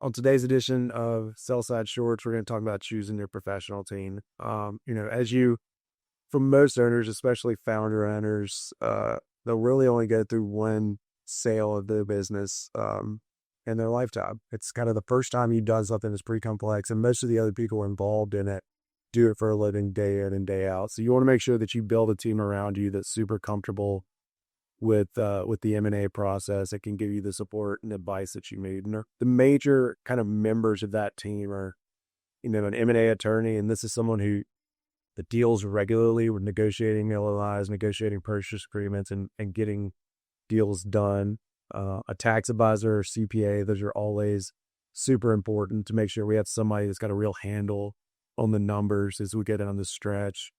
On today's edition of Sell Side Shorts, we're going to talk about choosing your professional team. As you, for most owners, especially founder owners, they'll really only go through one sale of their business in their lifetime. It's kind of the first time you've done something that's pretty complex, and most of the other people involved in it do it for a living day in and day out. So you want to make sure that you build a team around you that's super comfortable with the M&A process that can give you the support and advice that you need. And the major kind of members of that team are, an M&A attorney, and this is someone who that deals regularly with negotiating LOIs, negotiating purchase agreements, and getting deals done. A tax advisor or CPA, those are always super important to make sure we have somebody that's got a real handle on the numbers as we get on the stretch.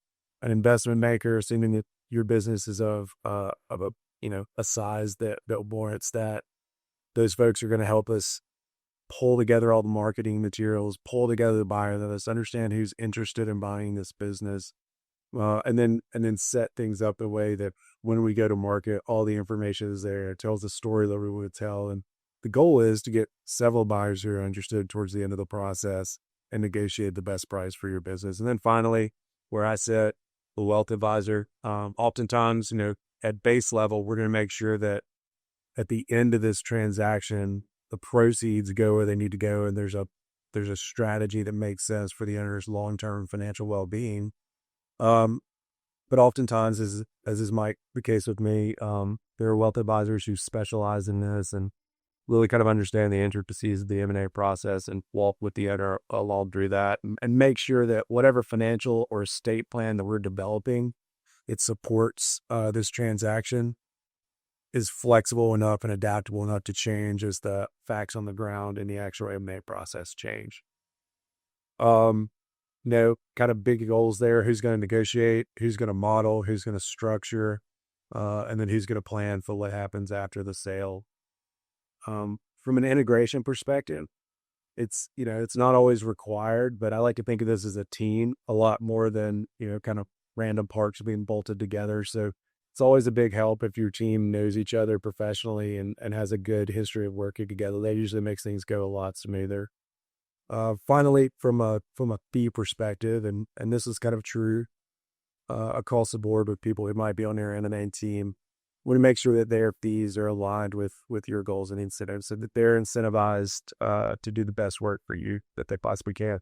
An investment banker, assuming that your business is of a size that warrants that. Those folks are going to help us pull together all the marketing materials, pull together the buyer list, understand who's interested in buying this business, and then set things up in a way that when we go to market, all the information is there. It tells the story that we would tell, and the goal is to get several buyers who are interested towards the end of the process and negotiate the best price for your business. And then finally, where I sit, the wealth advisor. Oftentimes, at base level, we're going to make sure that at the end of this transaction, the proceeds go where they need to go, and there's a strategy that makes sense for the owner's long-term financial well-being. But oftentimes, as is the case with me, there are wealth advisors who specialize in this and really kind of understand the intricacies of the M&A process and walk with the owner along through that, and make sure that whatever financial or estate plan that we're developing, it supports this transaction, is flexible enough and adaptable enough to change as the facts on the ground and the actual M&A process change. Kind of big goals there. Who's going to negotiate, who's going to model, who's going to structure, and then who's going to plan for what happens after the sale. From an integration perspective, it's not always required, but I like to think of this as a team a lot more than, kind of random parts being bolted together. So it's always a big help if your team knows each other professionally and has a good history of working together. That usually makes things go a lot smoother. Finally, from a fee perspective, and this is kind of true across the board with people who might be on their M&A team, we want to make sure that their fees are aligned with your goals and incentives, so that they're incentivized to do the best work for you that they possibly can.